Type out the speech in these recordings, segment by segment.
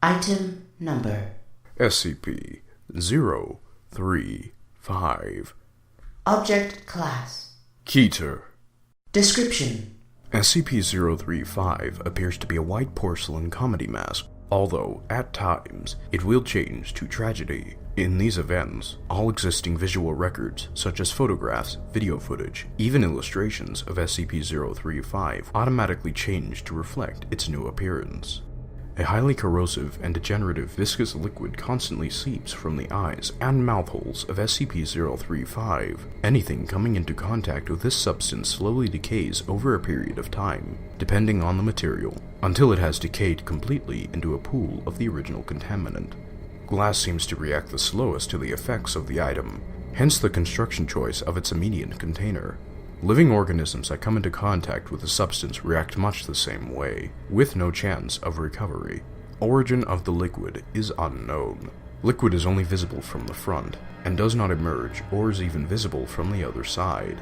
Item Number SCP-035 Object Class Keter. Description: SCP-035 appears to be a white porcelain comedy mask, although, at times, it will change to tragedy. In these events, all existing visual records, such as photographs, video footage, even illustrations of SCP-035, automatically change to reflect its new appearance. A highly corrosive and degenerative viscous liquid constantly seeps from the eyes and mouth holes of SCP-035. Anything coming into contact with this substance slowly decays over a period of time, depending on the material, until it has decayed completely into a pool of the original contaminant. Glass seems to react the slowest to the effects of the item, hence the construction choice of its immediate container. Living organisms that come into contact with the substance react much the same way, with no chance of recovery. Origin of the liquid is unknown. Liquid is only visible from the front, and does not emerge or is even visible from the other side.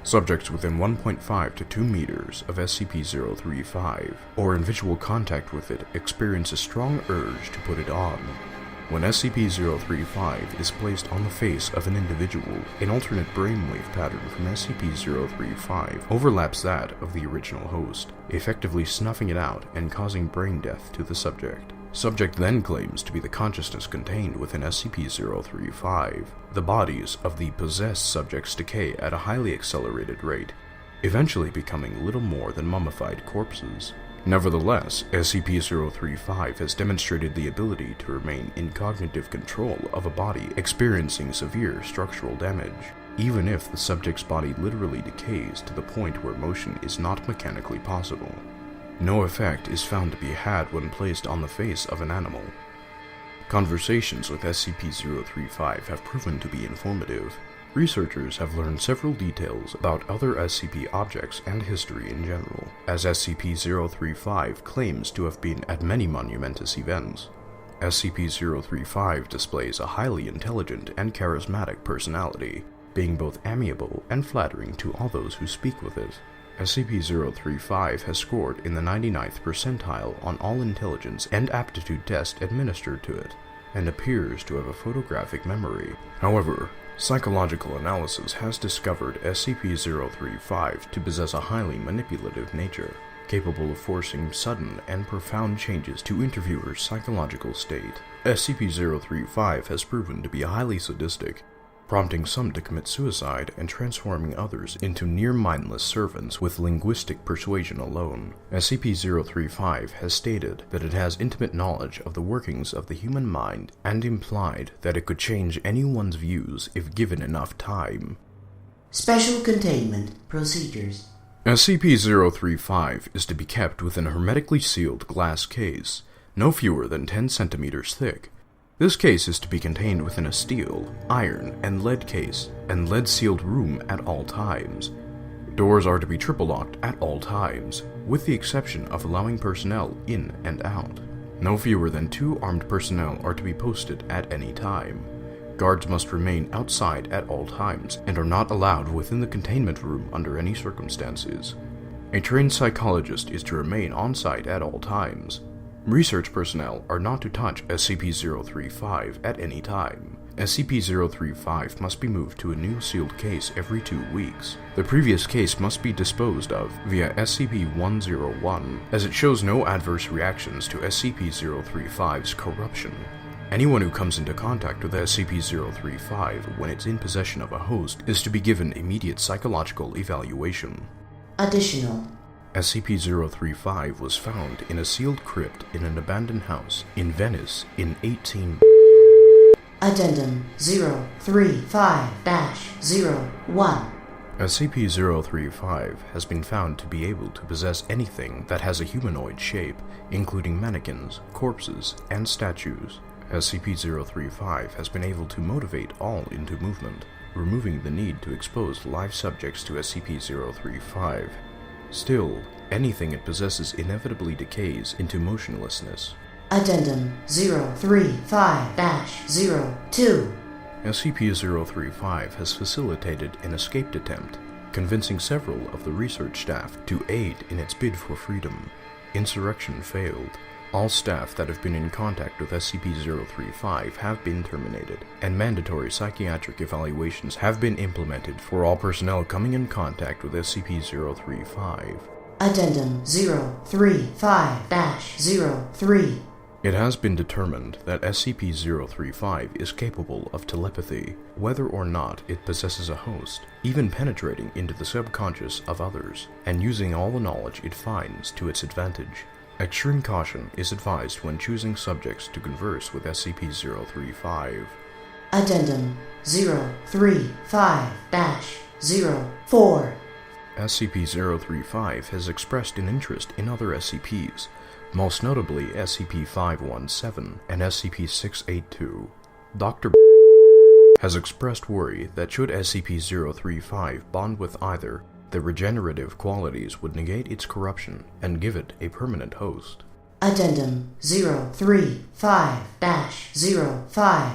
Subjects within 1.5 to 2 meters of SCP-035, or in visual contact with it, experience a strong urge to put it on. When SCP-035 is placed on the face of an individual, an alternate brainwave pattern from SCP-035 overlaps that of the original host, effectively snuffing it out and causing brain death to the subject. Subject then claims to be the consciousness contained within SCP-035. The bodies of the possessed subjects decay at a highly accelerated rate, eventually becoming little more than mummified corpses. Nevertheless, SCP-035 has demonstrated the ability to remain in cognitive control of a body experiencing severe structural damage, even if the subject's body literally decays to the point where motion is not mechanically possible. No effect is found to be had when placed on the face of an animal. Conversations with SCP-035 have proven to be informative. Researchers have learned several details about other SCP objects and history in general, as SCP-035 claims to have been at many monumentous events. SCP-035 displays a highly intelligent and charismatic personality, being both amiable and flattering to all those who speak with it. SCP-035 has scored in the 99th percentile on all intelligence and aptitude tests administered to it, and appears to have a photographic memory. However, psychological analysis has discovered SCP-035 to possess a highly manipulative nature, capable of forcing sudden and profound changes to interviewers' psychological state. SCP-035 has proven to be highly sadistic, prompting some to commit suicide and transforming others into near-mindless servants with linguistic persuasion alone. SCP-035 has stated that it has intimate knowledge of the workings of the human mind and implied that it could change anyone's views if given enough time. Special Containment Procedures. SCP-035 is to be kept within a hermetically sealed glass case, no fewer than 10 centimeters thick. This case is to be contained within a steel, iron, and lead case, and lead-sealed room at all times. Doors are to be triple-locked at all times, with the exception of allowing personnel in and out. No fewer than 2 armed personnel are to be posted at any time. Guards must remain outside at all times, and are not allowed within the containment room under any circumstances. A trained psychologist is to remain on-site at all times. Research personnel are not to touch SCP-035 at any time. SCP-035 must be moved to a new sealed case every 2 weeks. The previous case must be disposed of via SCP-101, as it shows no adverse reactions to SCP-035's corruption. Anyone who comes into contact with SCP-035 when it's in possession of a host is to be given immediate psychological evaluation. Additional: SCP-035 was found in a sealed crypt in an abandoned house in Venice in 18... Addendum 035-01. SCP-035 has been found to be able to possess anything that has a humanoid shape, including mannequins, corpses, and statues. SCP-035 has been able to motivate all into movement, removing the need to expose live subjects to SCP-035. Still, anything it possesses inevitably decays into motionlessness. Addendum 035-02. SCP-035 has facilitated an escaped attempt, convincing several of the research staff to aid in its bid for freedom. Insurrection failed. All staff that have been in contact with SCP-035 have been terminated, and mandatory psychiatric evaluations have been implemented for all personnel coming in contact with SCP-035. Addendum 035-03. It has been determined that SCP-035 is capable of telepathy, whether or not it possesses a host, even penetrating into the subconscious of others, and using all the knowledge it finds to its advantage. Extreme caution is advised when choosing subjects to converse with SCP-035. Addendum 035-04. SCP-035 has expressed an interest in other SCPs, most notably SCP-517 and SCP-682. Dr. has expressed worry that should SCP-035 bond with either, the regenerative qualities would negate its corruption and give it a permanent host. Addendum 035-05.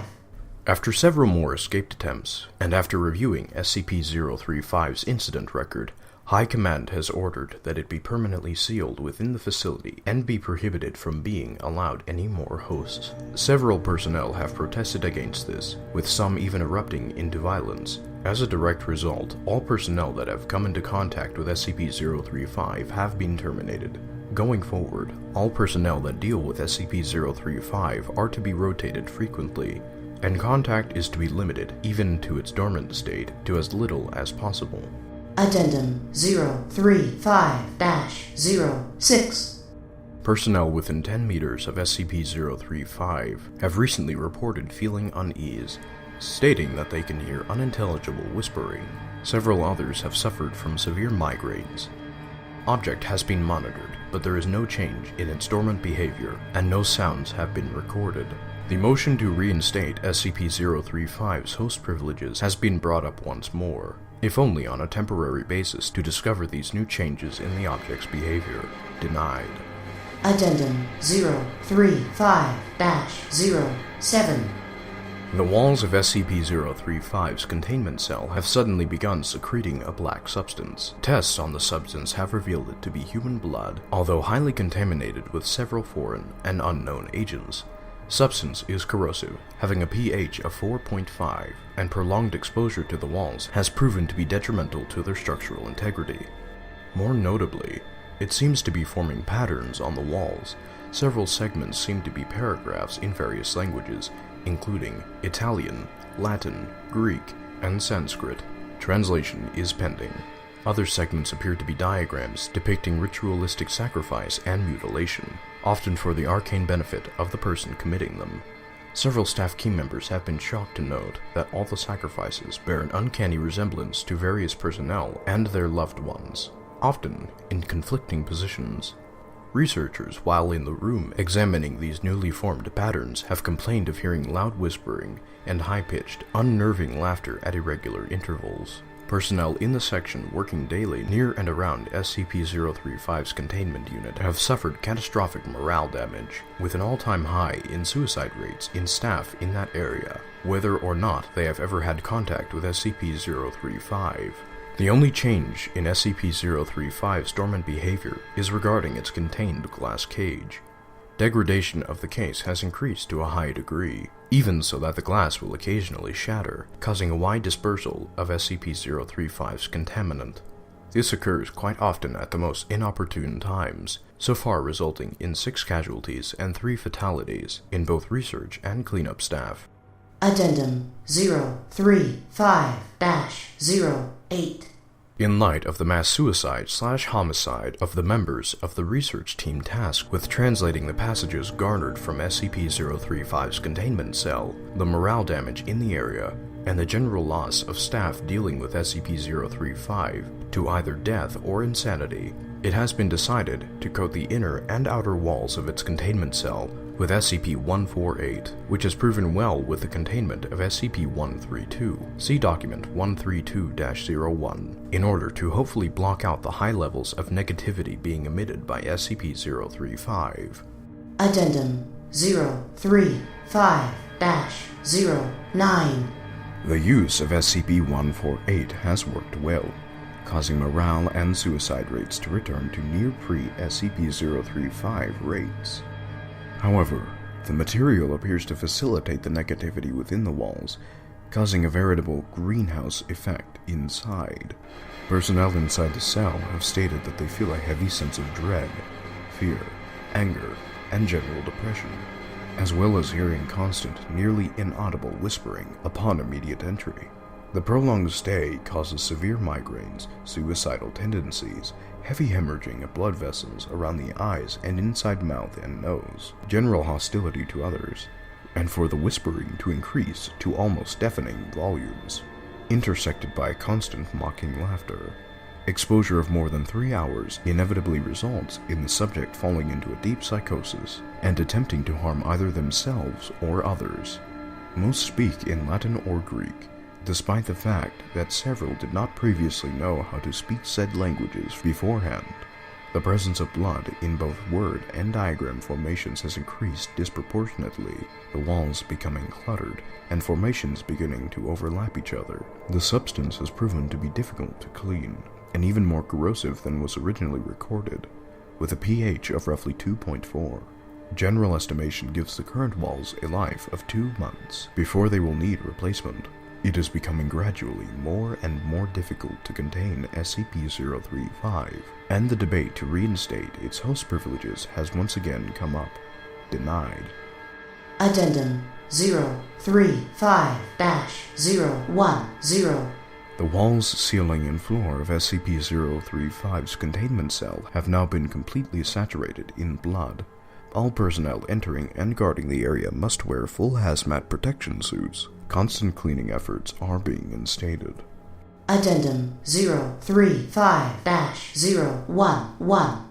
After several more escaped attempts, and after reviewing SCP-035's incident record, High Command has ordered that it be permanently sealed within the facility and be prohibited from being allowed any more hosts. Several personnel have protested against this, with some even erupting into violence. As a direct result, all personnel that have come into contact with SCP-035 have been terminated. Going forward, all personnel that deal with SCP-035 are to be rotated frequently, and contact is to be limited, even to its dormant state, to as little as possible. Addendum 035-06. Personnel within 10 meters of SCP-035 have recently reported feeling unease, stating that they can hear unintelligible whispering. Several others have suffered from severe migraines. Object has been monitored, but there is no change in its dormant behavior, and no sounds have been recorded. The motion to reinstate SCP-035's host privileges has been brought up once more, if only on a temporary basis to discover these new changes in the object's behavior. Denied. Addendum 035-07. The walls of SCP-035's containment cell have suddenly begun secreting a black substance. Tests on the substance have revealed it to be human blood, although highly contaminated with several foreign and unknown agents. Substance is corrosive, having a pH of 4.5, and prolonged exposure to the walls has proven to be detrimental to their structural integrity. More notably, it seems to be forming patterns on the walls. Several segments seem to be paragraphs in various languages, including Italian, Latin, Greek, and Sanskrit. Translation is pending. Other segments appear to be diagrams depicting ritualistic sacrifice and mutilation, often for the arcane benefit of the person committing them. Several staff key members have been shocked to note that all the sacrifices bear an uncanny resemblance to various personnel and their loved ones, often in conflicting positions. Researchers, while in the room examining these newly formed patterns, have complained of hearing loud whispering and high-pitched, unnerving laughter at irregular intervals. Personnel in the section working daily near and around SCP-035's containment unit have suffered catastrophic morale damage, with an all-time high in suicide rates in staff in that area, whether or not they have ever had contact with SCP-035. The only change in SCP-035's dormant behavior is regarding its contained glass cage. Degradation of the case has increased to a high degree, even so that the glass will occasionally shatter, causing a wide dispersal of SCP-035's contaminant. This occurs quite often at the most inopportune times, so far resulting in 6 casualties and 3 fatalities in both research and cleanup staff. Addendum 035-08. In light of the mass suicide/homicide of the members of the research team tasked with translating the passages garnered from SCP-035's containment cell, the morale damage in the area, and the general loss of staff dealing with SCP-035 to either death or insanity, it has been decided to coat the inner and outer walls of its containment cell with SCP-148, which has proven well with the containment of SCP-132, see Document 132-01, in order to hopefully block out the high levels of negativity being emitted by SCP-035. Addendum 035-09. The use of SCP-148 has worked well, causing morale and suicide rates to return to near pre-SCP-035 rates. However, the material appears to facilitate the negativity within the walls, causing a veritable greenhouse effect inside. Personnel inside the cell have stated that they feel a heavy sense of dread, fear, anger, and general depression, as well as hearing constant, nearly inaudible whispering upon immediate entry. The prolonged stay causes severe migraines, suicidal tendencies, heavy hemorrhaging of blood vessels around the eyes and inside mouth and nose, general hostility to others, and for the whispering to increase to almost deafening volumes, intersected by constant mocking laughter. Exposure of more than 3 hours inevitably results in the subject falling into a deep psychosis and attempting to harm either themselves or others. Most speak in Latin or Greek, despite the fact that several did not previously know how to speak said languages beforehand. The presence of blood in both word and diagram formations has increased disproportionately, the walls becoming cluttered, and formations beginning to overlap each other. The substance has proven to be difficult to clean, and even more corrosive than was originally recorded, with a pH of roughly 2.4. General estimation gives the current walls a life of 2 months before they will need replacement. It is becoming gradually more and more difficult to contain SCP-035, and the debate to reinstate its host privileges has once again come up. Denied. Addendum 035-010. The walls, ceiling, and floor of SCP-035's containment cell have now been completely saturated in blood. All personnel entering and guarding the area must wear full hazmat protection suits. Constant cleaning efforts are being instated. Addendum 035-011.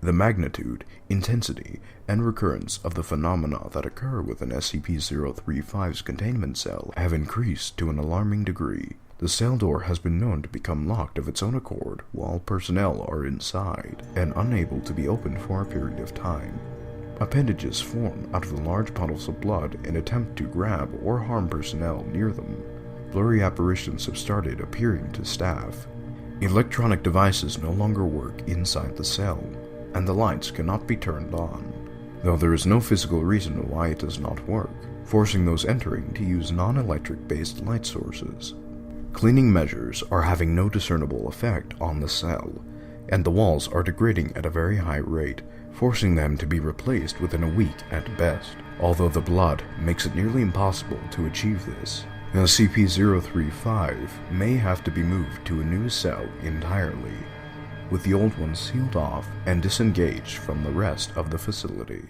The magnitude, intensity, and recurrence of the phenomena that occur within SCP-035's containment cell have increased to an alarming degree. The cell door has been known to become locked of its own accord while personnel are inside, and unable to be opened for a period of time. Appendages form out of the large puddles of blood in attempt to grab or harm personnel near them. Blurry apparitions have started appearing to staff. Electronic devices no longer work inside the cell, and the lights cannot be turned on, though there is no physical reason why it does not work, forcing those entering to use non-electric based light sources. Cleaning measures are having no discernible effect on the cell, and the walls are degrading at a very high rate, forcing them to be replaced within a week at best, although the blood makes it nearly impossible to achieve this. SCP-035 may have to be moved to a new cell entirely, with the old one sealed off and disengaged from the rest of the facility.